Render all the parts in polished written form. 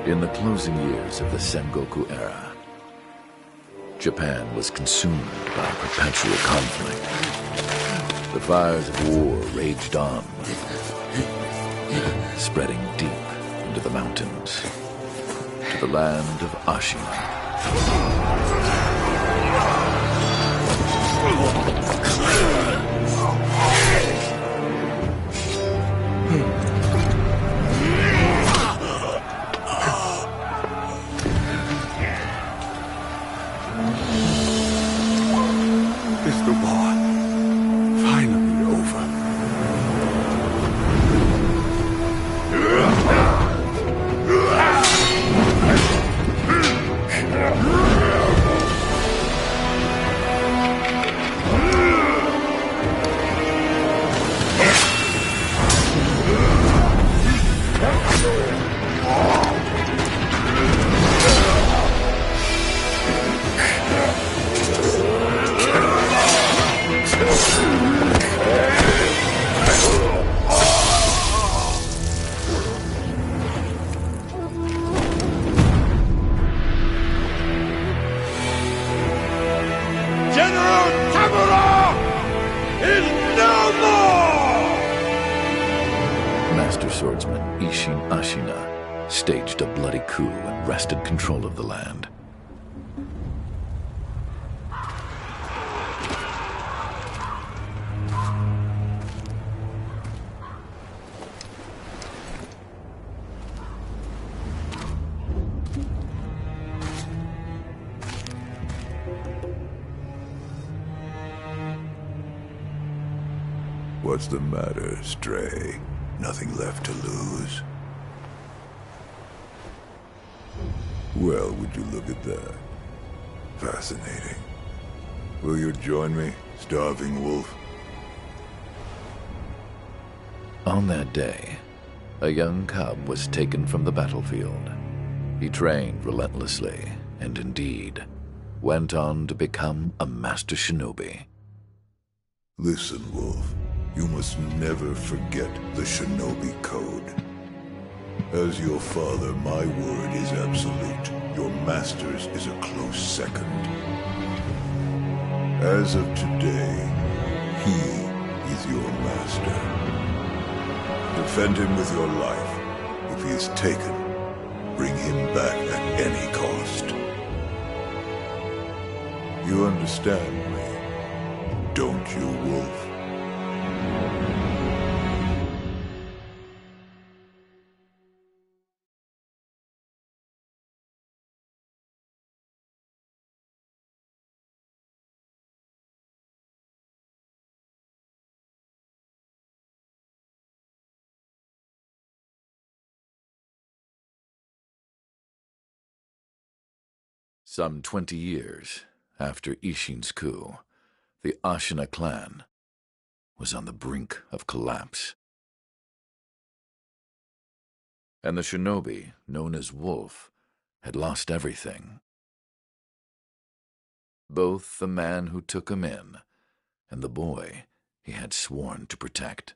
In the closing years of the Sengoku era, Japan was consumed by perpetual conflict. The fires of war raged on, spreading deep into the mountains, to the land of Ashina. Is the war finally over? Master swordsman Isshin Ashina staged a bloody coup and wrested control of the land. What's the matter, Stray? Nothing left to lose? Well, would you look at that? Fascinating. Will you join me, starving wolf? On that day, a young cub was taken from the battlefield. He trained relentlessly, and indeed, went on to become a master shinobi. Listen, Wolf. You must never forget the Shinobi Code. As your father, my word is absolute. Your master's is a close second. As of today, he is your master. Defend him with your life. If he is taken, bring him back at any cost. You understand me, don't you, Wolf? Some 20 years after Isshin's coup, the Ashina clan was on the brink of collapse. And the shinobi, known as Wolf, had lost everything. Both the man who took him in and the boy he had sworn to protect.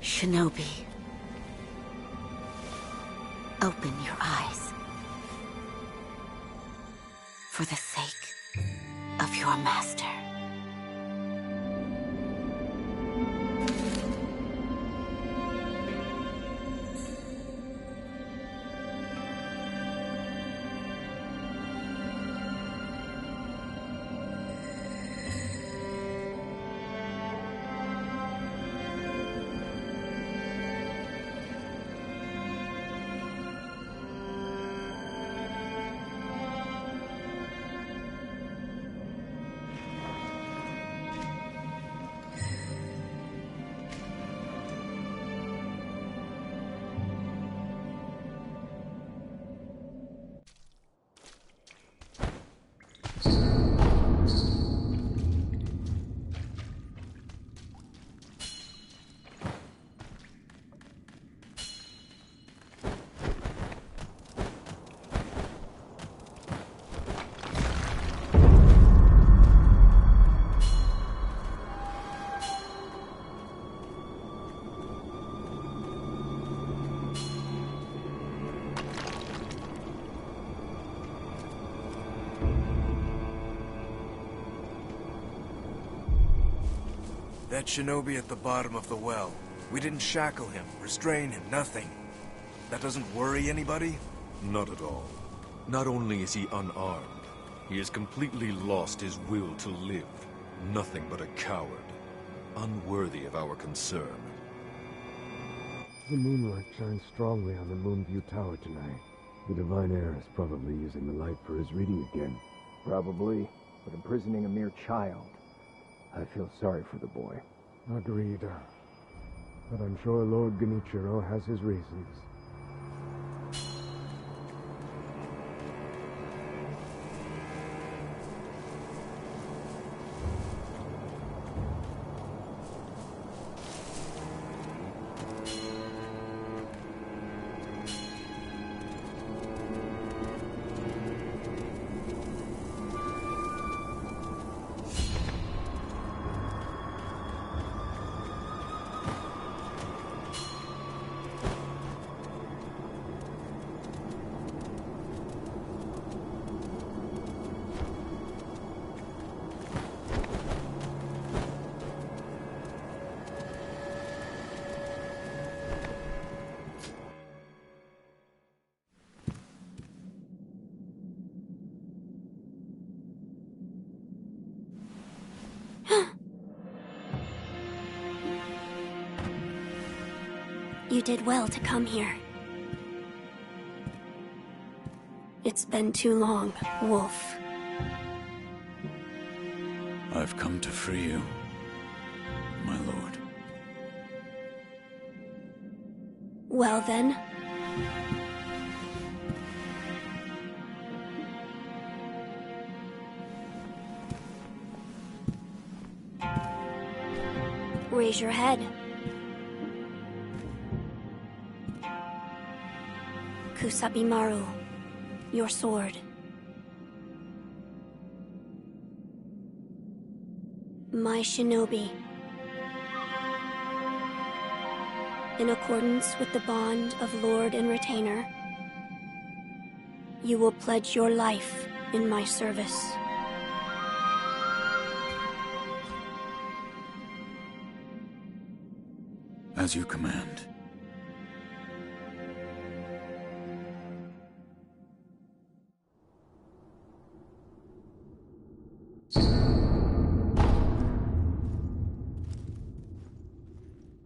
Shinobi, open your eyes. For the sake of your master. That shinobi at the bottom of the well. We didn't shackle him, restrain him, nothing. That doesn't worry anybody? Not at all. Not only is he unarmed, he has completely lost his will to live. Nothing but a coward. Unworthy of our concern. The moonlight shines strongly on the Moonview Tower tonight. The Divine Heir is probably using the light for his reading again. Probably, but imprisoning a mere child. I feel sorry for the boy. Agreed. But I'm sure Lord Genichiro has his reasons. You did well to come here. It's been too long, Wolf. I've come to free you, my lord. Well then. Raise your head. Kusabimaru, your sword. My shinobi. In accordance with the bond of Lord and Retainer, you will pledge your life in my service. As you command.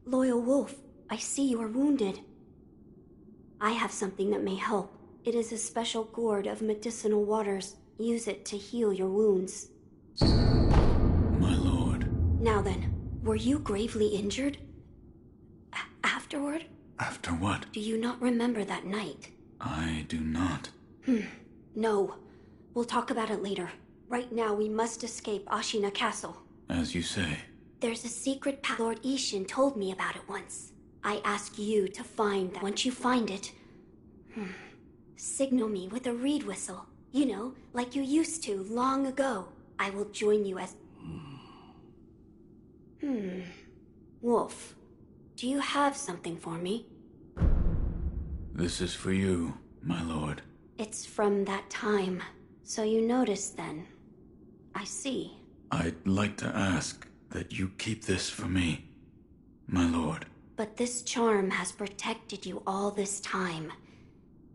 Loyal Wolf, I see you are wounded. I have something that may help. It is a special gourd of medicinal waters. Use it to heal your wounds. My lord. Now then, were you gravely injured? Afterward? After what? Do you not remember that night? I do not. No. We'll talk about it later. Right now, we must escape Ashina Castle. As you say. There's a secret path. Lord Ishin told me about it once. I ask you to find that. Once you find it, signal me with a reed whistle. You know, like you used to long ago. I will join you as... Wolf, do you have something for me? This is for you, my lord. It's from that time. So you noticed then. I see. I'd like to ask that you keep this for me, my lord. But this charm has protected you all this time.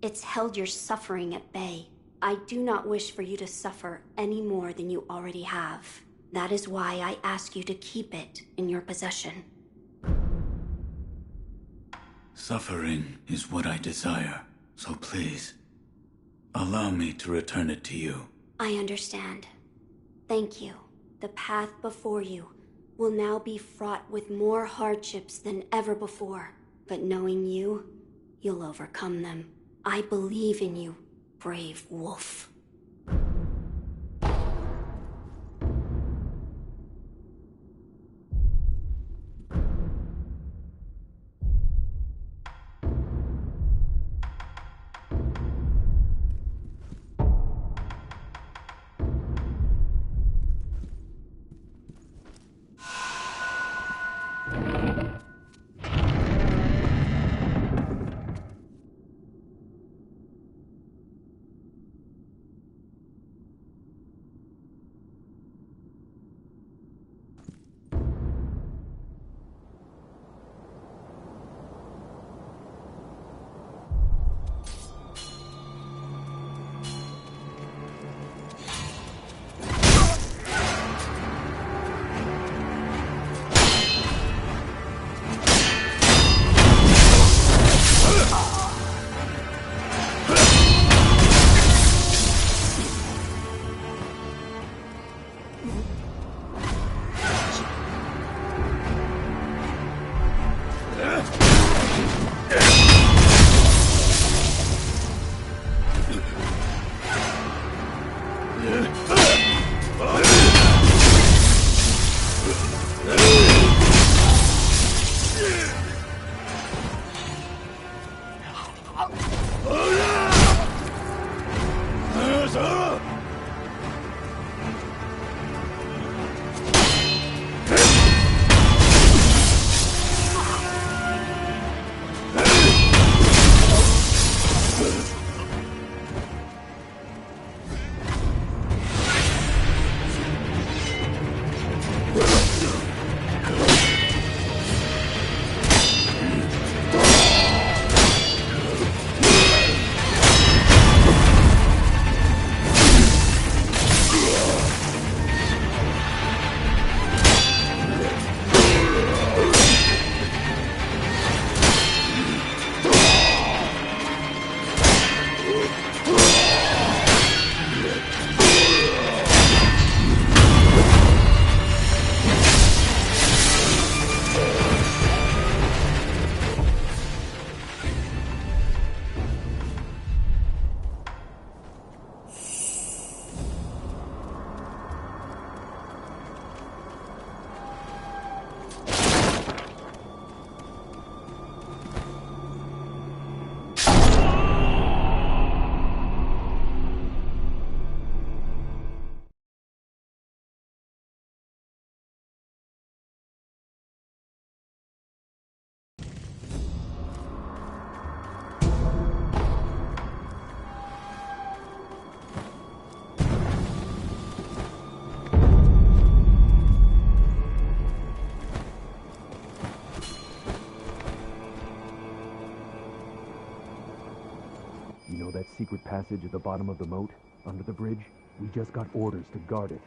It's held your suffering at bay. I do not wish for you to suffer any more than you already have. That is why I ask you to keep it in your possession. Suffering is what I desire, so please, allow me to return it to you. I understand. Thank you. The path before you will now be fraught with more hardships than ever before. But knowing you, you'll overcome them. I believe in you, brave wolf. You know that secret passage at the bottom of the moat, under the bridge? We just got orders to guard it.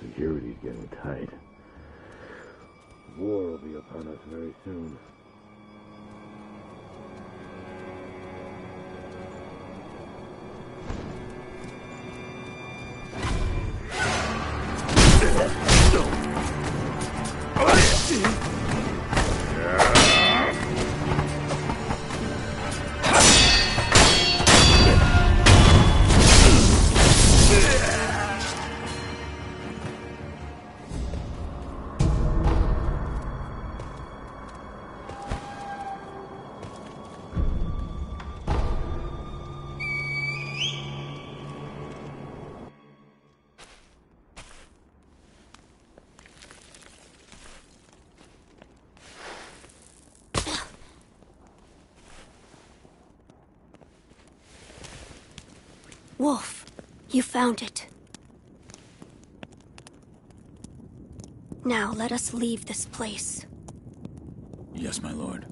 Security's getting tight. War will be upon us very soon. Wolf, you found it. Now let us leave this place. Yes, my lord.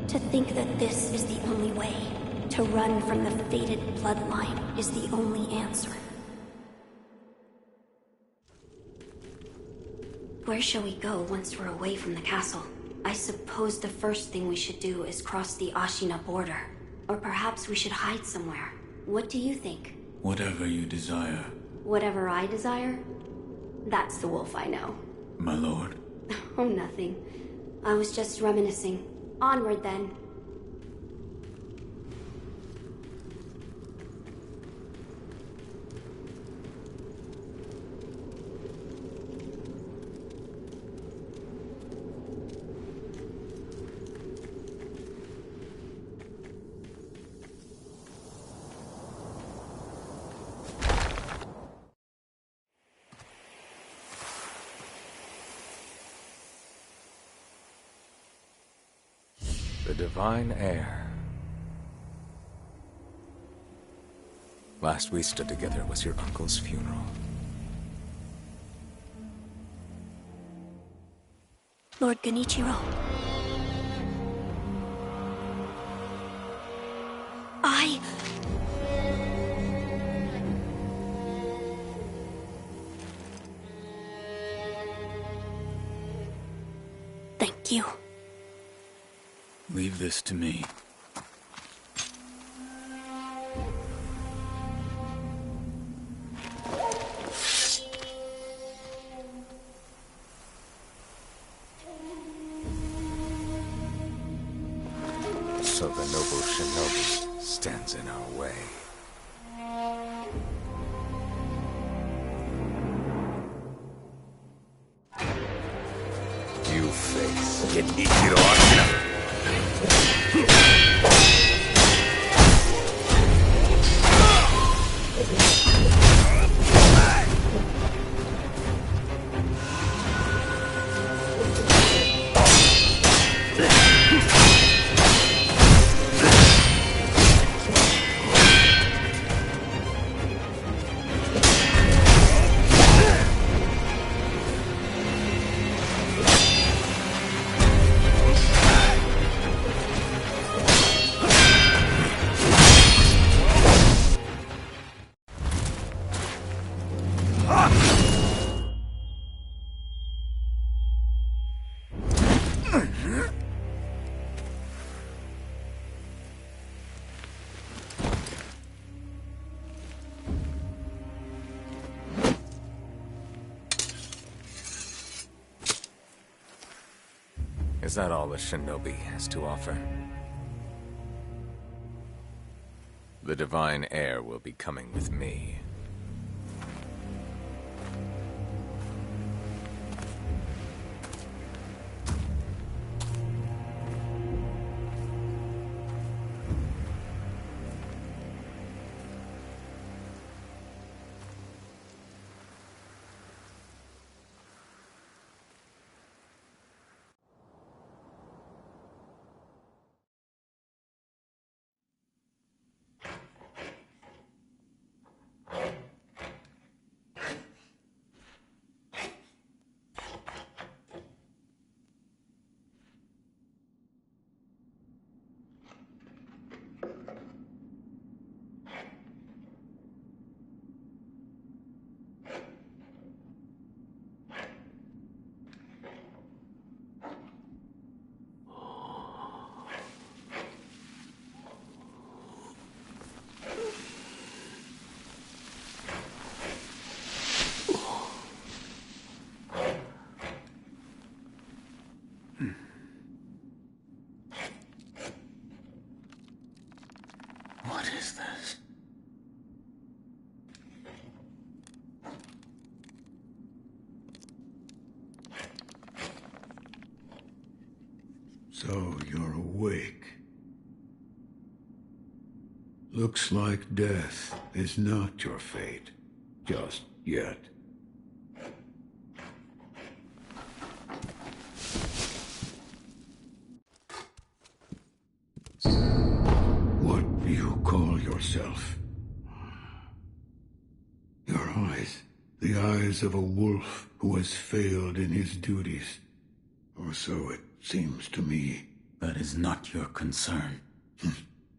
To think that this is the only way, to run from the fated bloodline, is the only answer. Where shall we go once we're away from the castle? I suppose the first thing we should do is cross the Ashina border. Or perhaps we should hide somewhere. What do you think? Whatever you desire. Whatever I desire? That's the wolf I know. My lord. Oh, nothing. I was just reminiscing. Onward, then. The divine heir. Last we stood together was your uncle's funeral. Lord Genichiro. Thank you. Leave this to me. So the noble shinobi stands in our way. You face Genichiro Ashina. Is that all the shinobi has to offer? The divine heir will be coming with me. is this? So you're awake. Looks like death is not your fate. Just yet. What do you call yourself? Your eyes. The eyes of a wolf who has failed in his duties. Or so it seems to me. That is not your concern.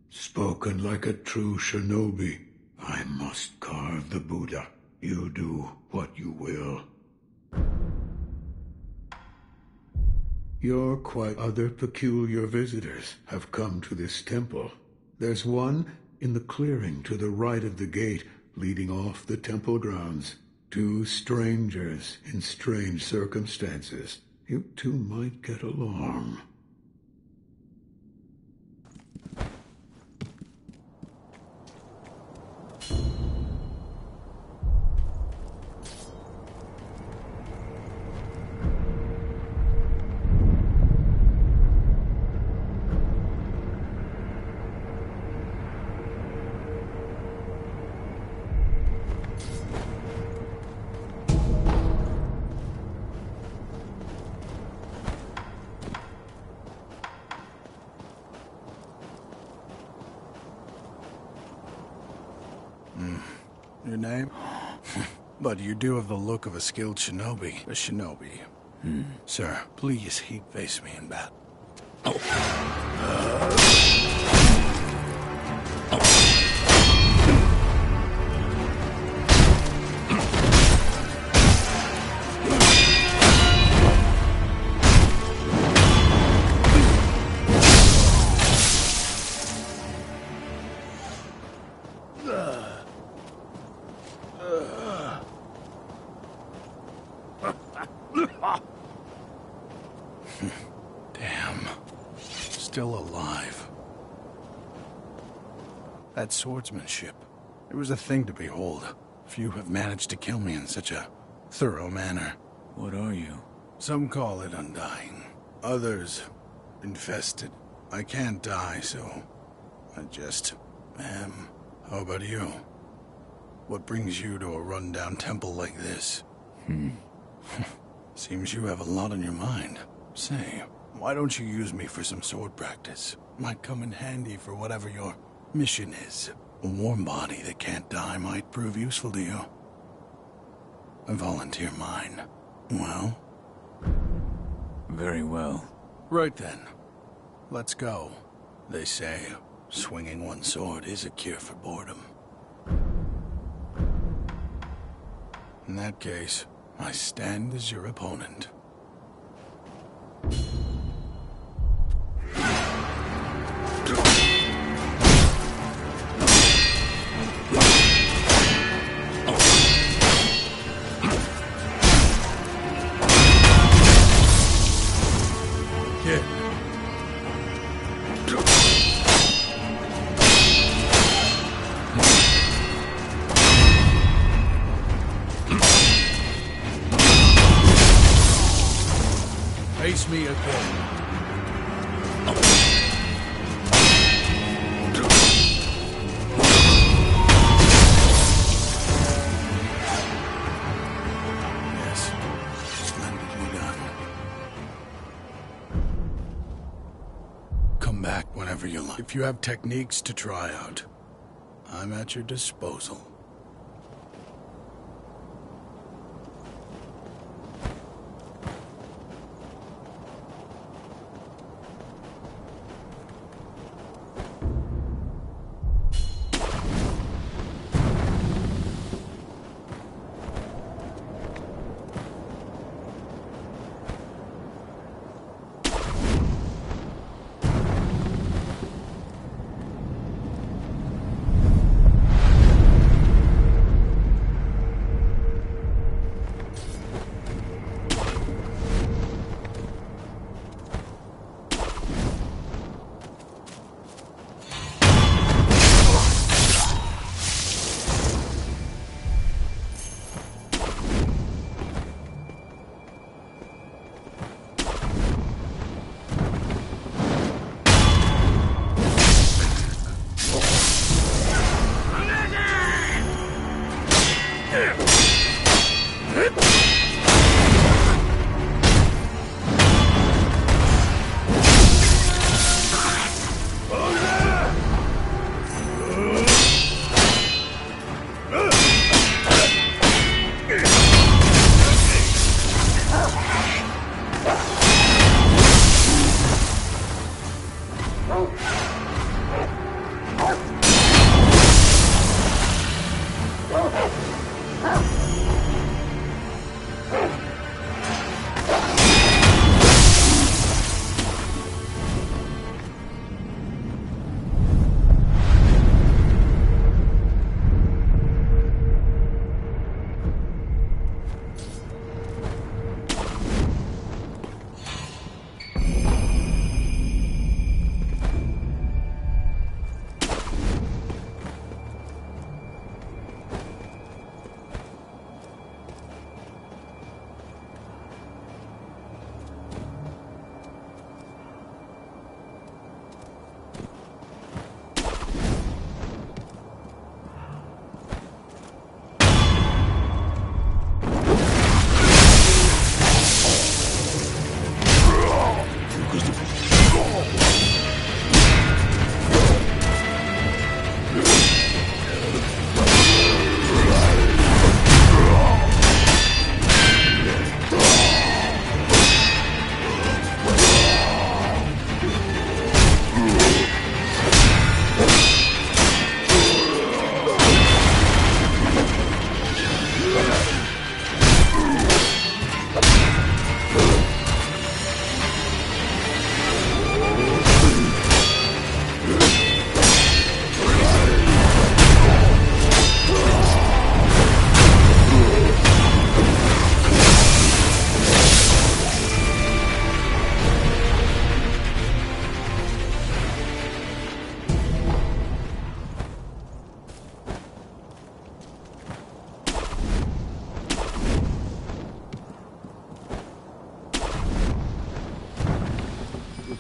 Spoken like a true shinobi. I must carve the Buddha. You do what you will. Your quite other peculiar visitors have come to this temple. There's one in the clearing to the right of the gate leading off the temple grounds. Two strangers in strange circumstances. You two might get along. Your name? But you do have the look of a skilled shinobi. A shinobi. Sir, please heat face me in battle. Damn. Still alive. That swordsmanship. It was a thing to behold. Few have managed to kill me in such a thorough manner. What are you? Some call it undying. Others, infested. I can't die, so I just am. How about you? What brings you to a rundown temple like this? Seems you have a lot on your mind. Say, why don't you use me for some sword practice? Might come in handy for whatever your mission is. A warm body that can't die might prove useful to you. I volunteer mine. Well? Very well. Right then. Let's go. They say swinging one sword is a cure for boredom. In that case, I stand as your opponent. Face me again. Yes, splendidly done. Come back whenever you like. If you have techniques to try out, I'm at your disposal.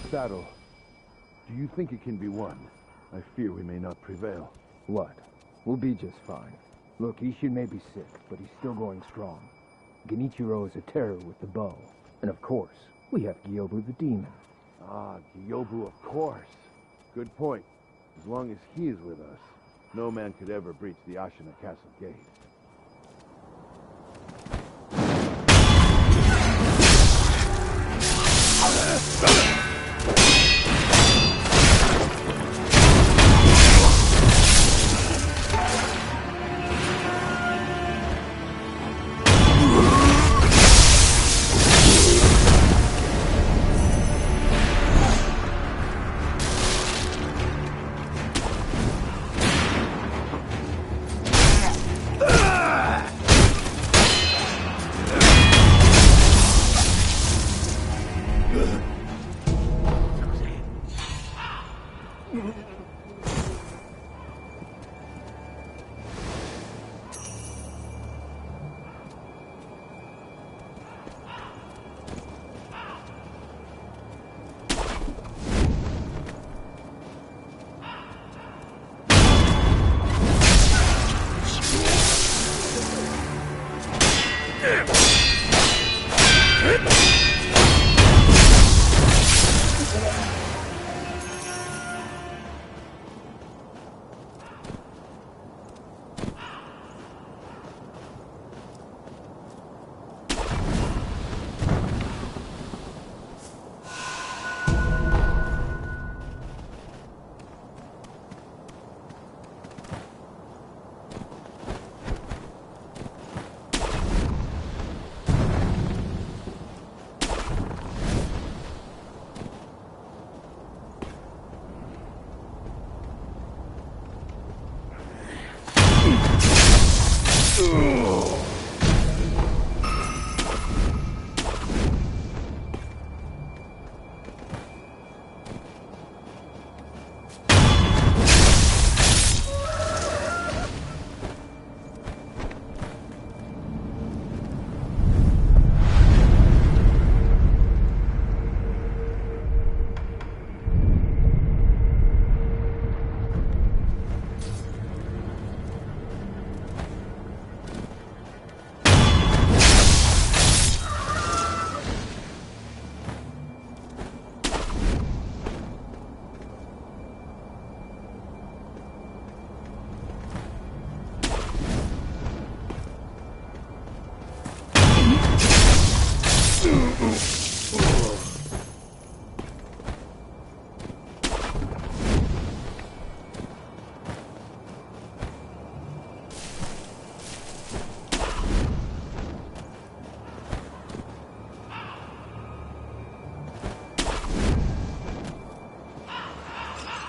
saddle. Do you think it can be won? I fear we may not prevail. What? We'll be just fine. Look, Ishin may be sick, but he's still going strong. Genichiro is a terror with the bow. And of course, we have Gyobu the demon. Ah, Gyobu, of course. Good point. As long as he is with us, no man could ever breach the Ashina Castle gate.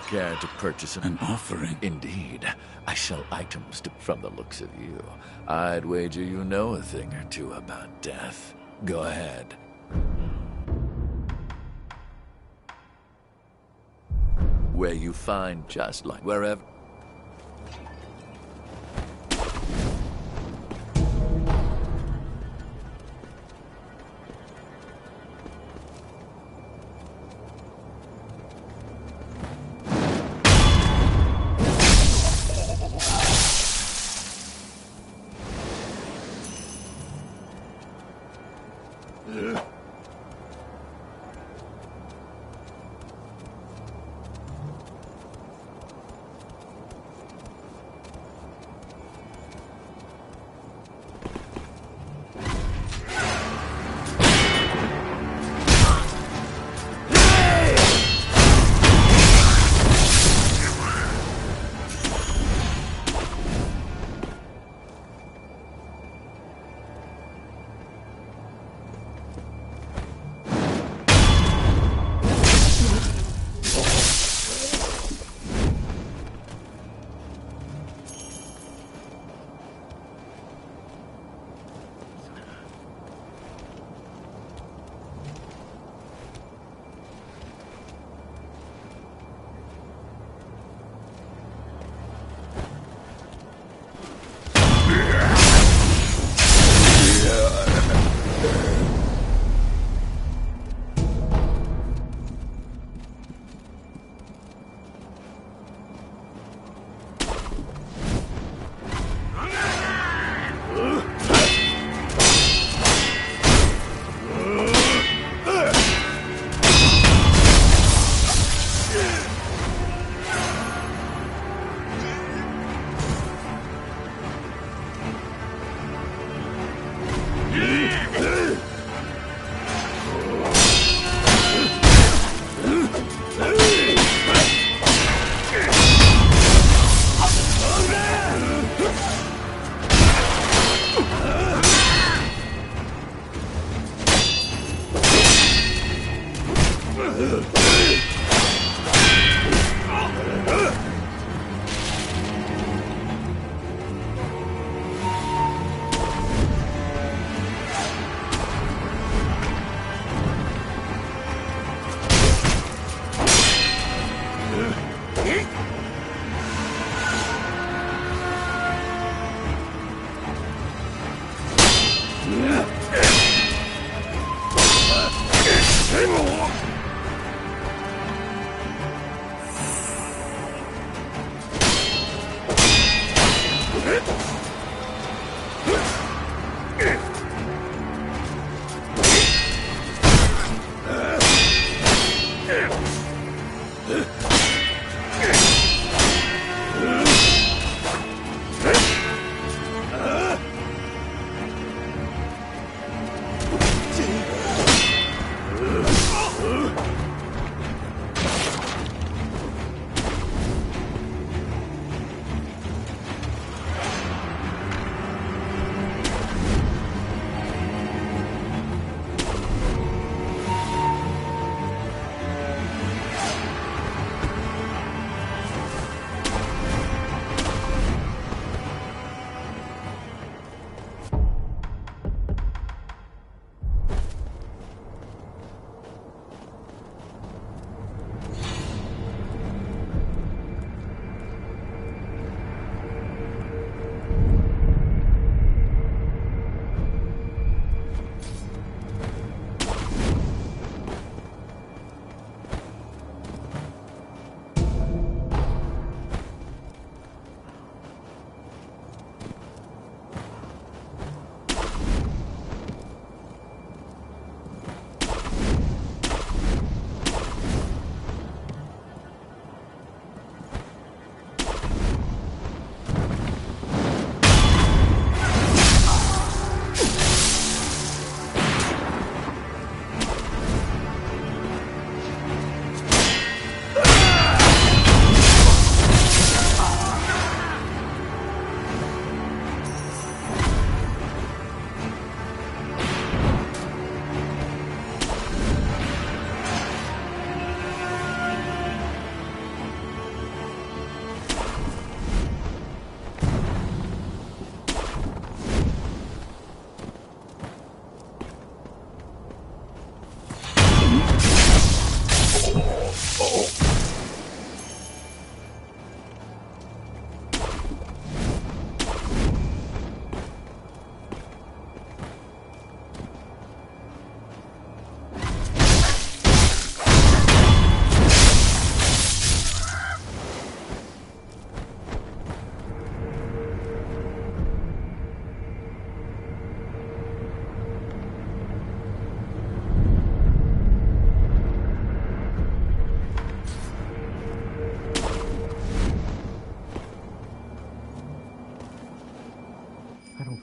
Care to purchase an offering? Indeed. I sell items from the looks of you. I'd wager you know a thing or two about death. Go ahead. Where you find just like wherever...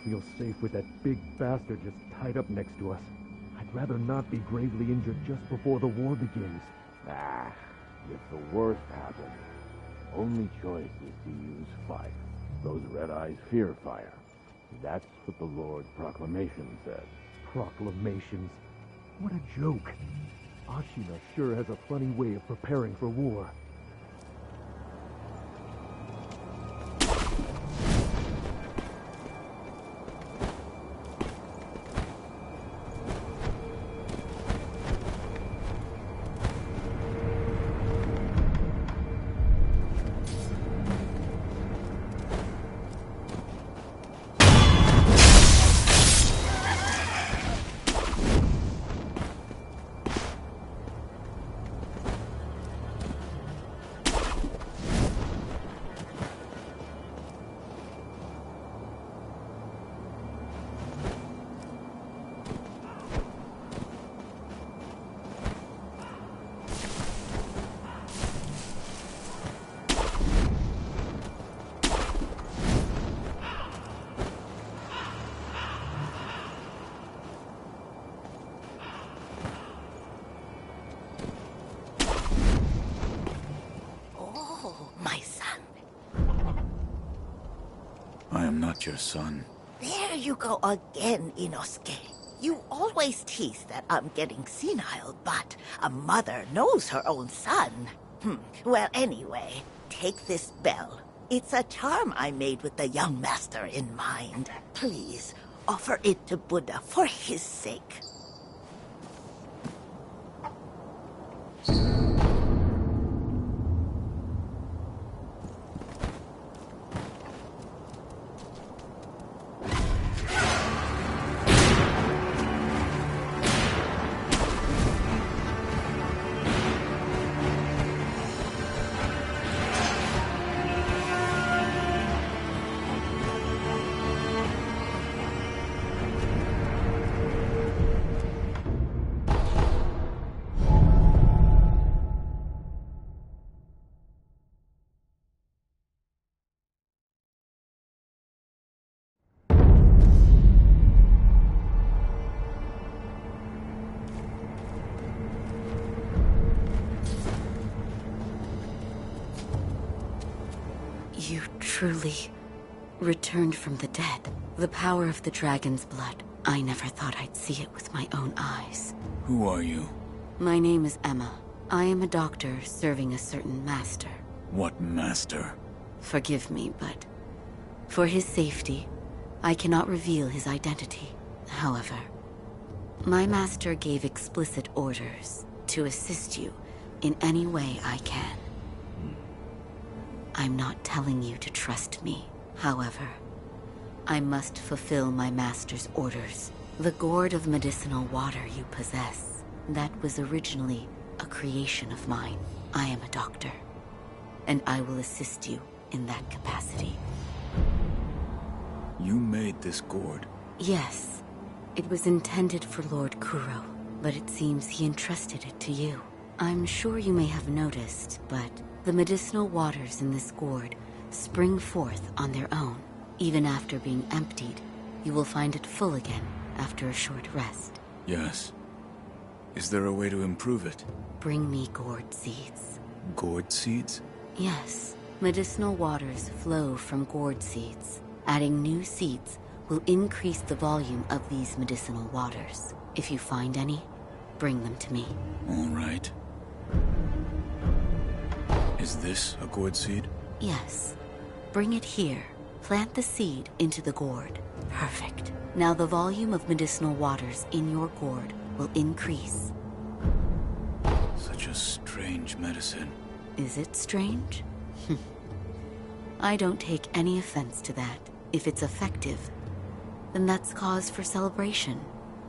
Feel safe with that big bastard just tied up next to us. I'd rather not be gravely injured just before the war begins. Ah, if the worst happens, only choice is to use fire. Those red eyes fear fire. That's what the Lord's proclamation said. Proclamations? What a joke. Ashina sure has a funny way of preparing for war. I am not your son. There you go again, Inosuke. You always tease that I'm getting senile, but a mother knows her own son. Well, anyway, take this bell. It's a charm I made with the young master in mind. Please, offer it to Buddha for his sake. You truly returned from the dead. The power of the dragon's blood. I never thought I'd see it with my own eyes. Who are you? My name is Emma. I am a doctor serving a certain master. What master? Forgive me, but for his safety, I cannot reveal his identity. However, my master gave explicit orders to assist you in any way I can. I'm not telling you to trust me. However, I must fulfill my master's orders. The gourd of medicinal water you possess, that was originally a creation of mine. I am a doctor, and I will assist you in that capacity. You made this gourd? Yes. It was intended for Lord Kuro, but it seems he entrusted it to you. I'm sure you may have noticed, but the medicinal waters in this gourd spring forth on their own. Even after being emptied, you will find it full again after a short rest. Yes. Is there a way to improve it? Bring me gourd seeds. Gourd seeds? Yes. Medicinal waters flow from gourd seeds. Adding new seeds will increase the volume of these medicinal waters. If you find any, bring them to me. All right. Is this a gourd seed? Yes. Bring it here. Plant the seed into the gourd. Perfect. Now the volume of medicinal waters in your gourd will increase. Such a strange medicine. Is it strange? I don't take any offense to that. If it's effective, then that's cause for celebration,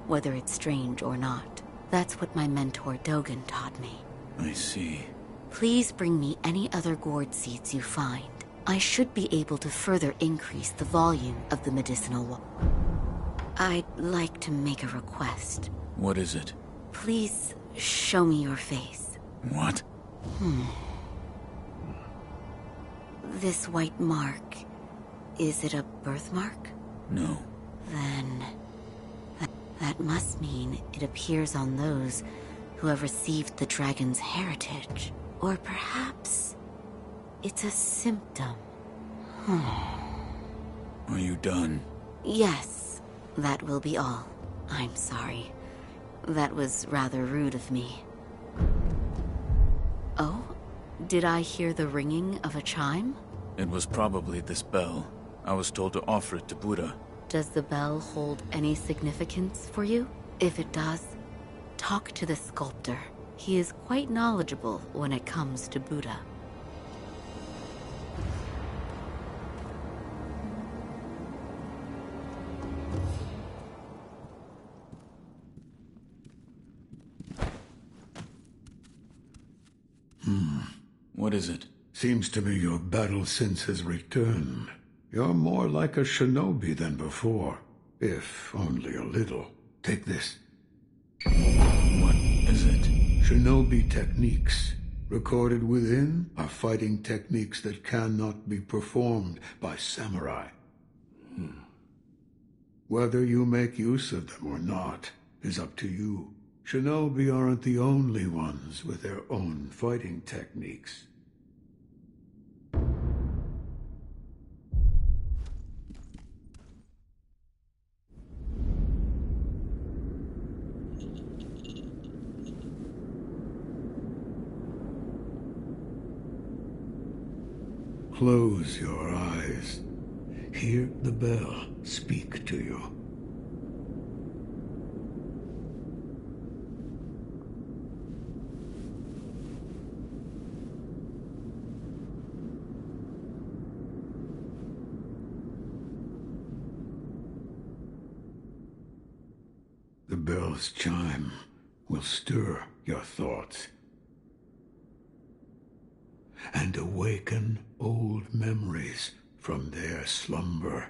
whether it's strange or not. That's what my mentor Dogen taught me. I see. Please bring me any other gourd seeds you find. I should be able to further increase the volume of the medicinal I'd like to make a request. What is it? Please show me your face. What? This white mark, is it a birthmark? No. Then that must mean it appears on those who have received the dragon's heritage. Or perhaps it's a symptom. Are you done? Yes, that will be all. I'm sorry. That was rather rude of me. Oh? Did I hear the ringing of a chime? It was probably this bell. I was told to offer it to Buddha. Does the bell hold any significance for you? If it does, talk to the sculptor. He is quite knowledgeable when it comes to Buddha. What is it? Seems to me your battle sense has returned. You're more like a shinobi than before, if only a little. Take this. What is it? Shinobi techniques. Recorded within are fighting techniques that cannot be performed by samurai. Whether you make use of them or not is up to you. Shinobi aren't the only ones with their own fighting techniques. Close your eyes. Hear the bell speak to you. The bell's chime will stir your thoughts and awaken old memories from their slumber.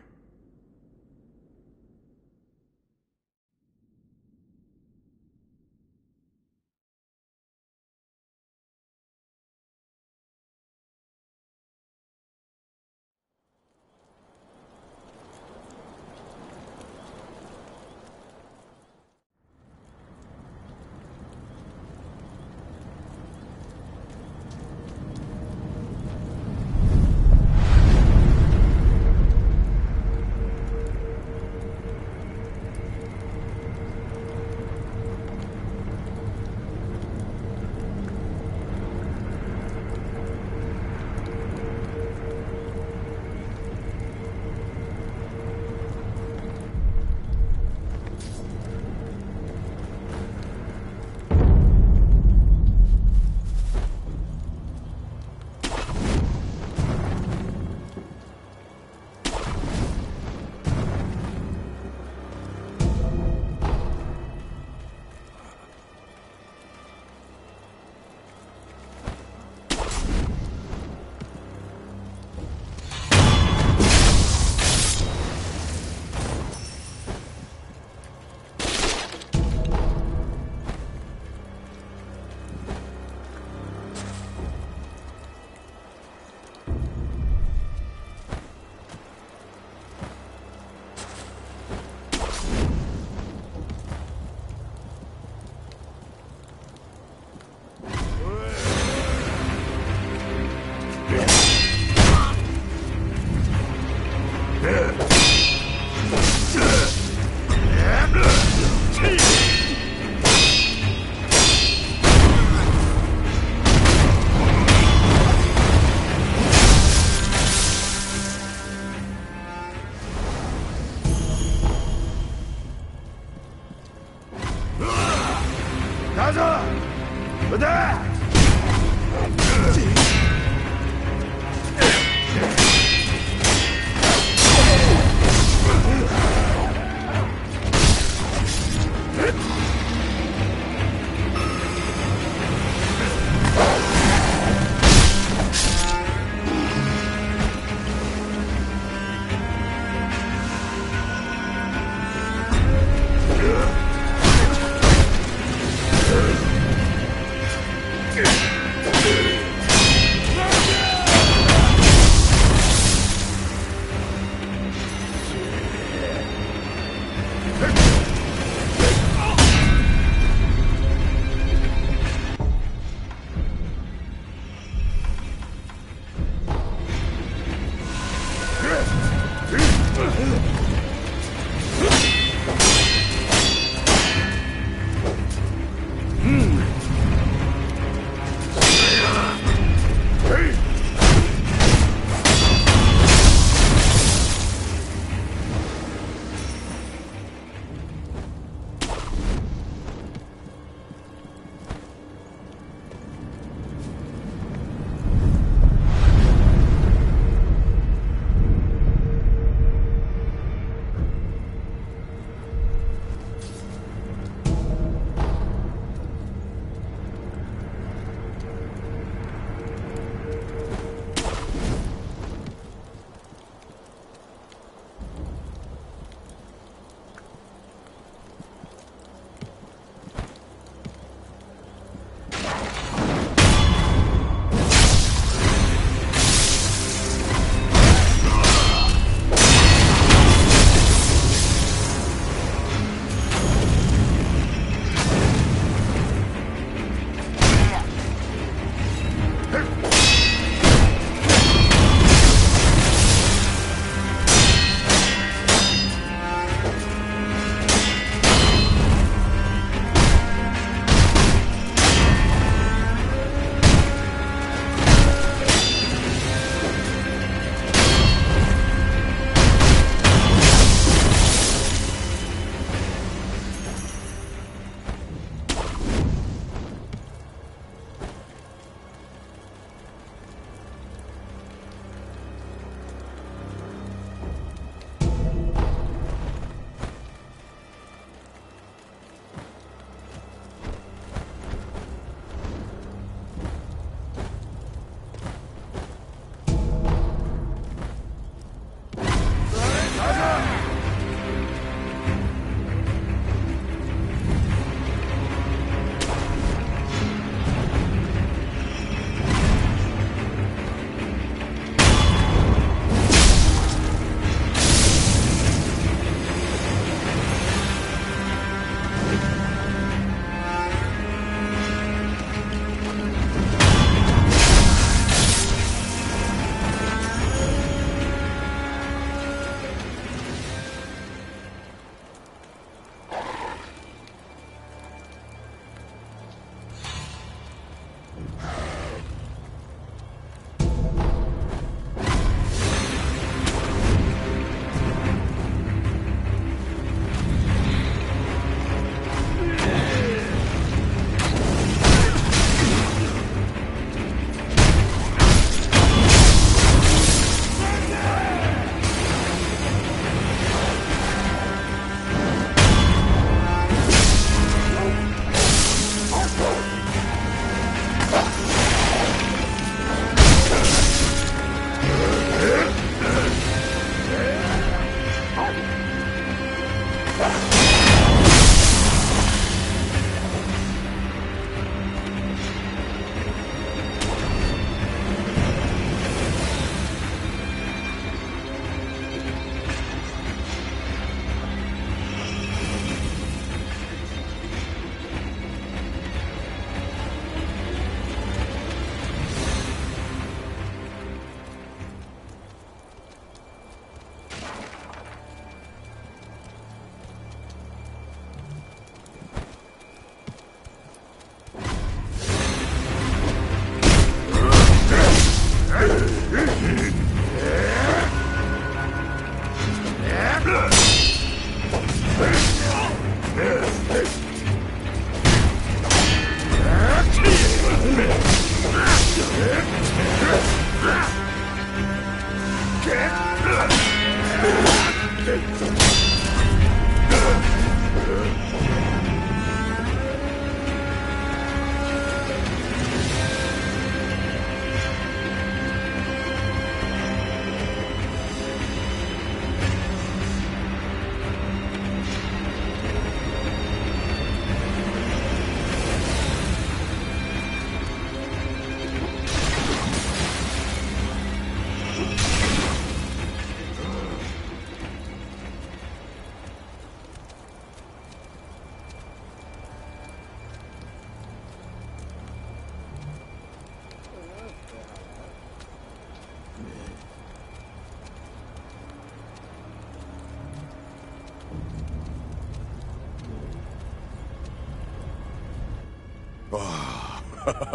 Oh,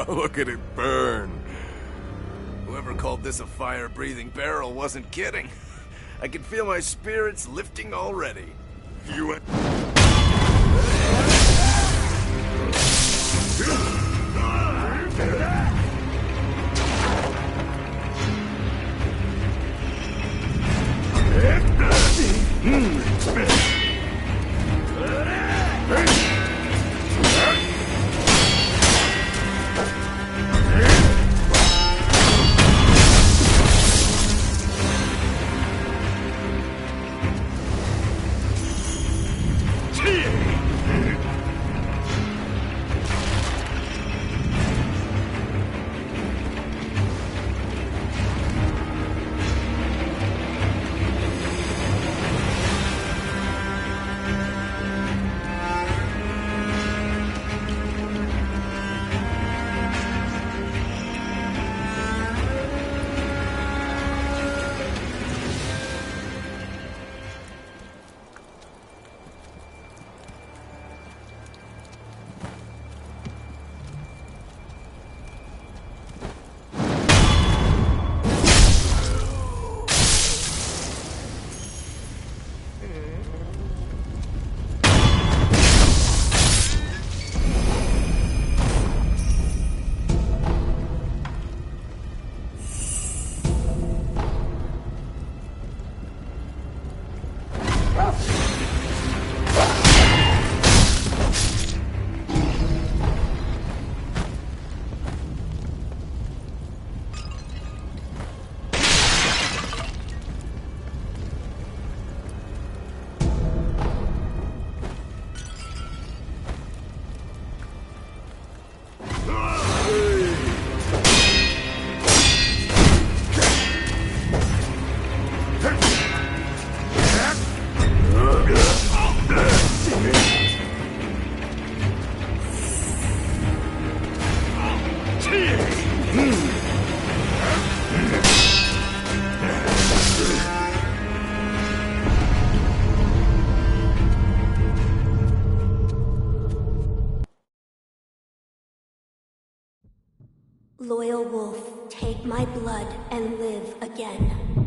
look at it burn. Whoever called this a fire-breathing barrel wasn't kidding. I can feel my spirits lifting already. You... Loyal wolf, take my blood and live again.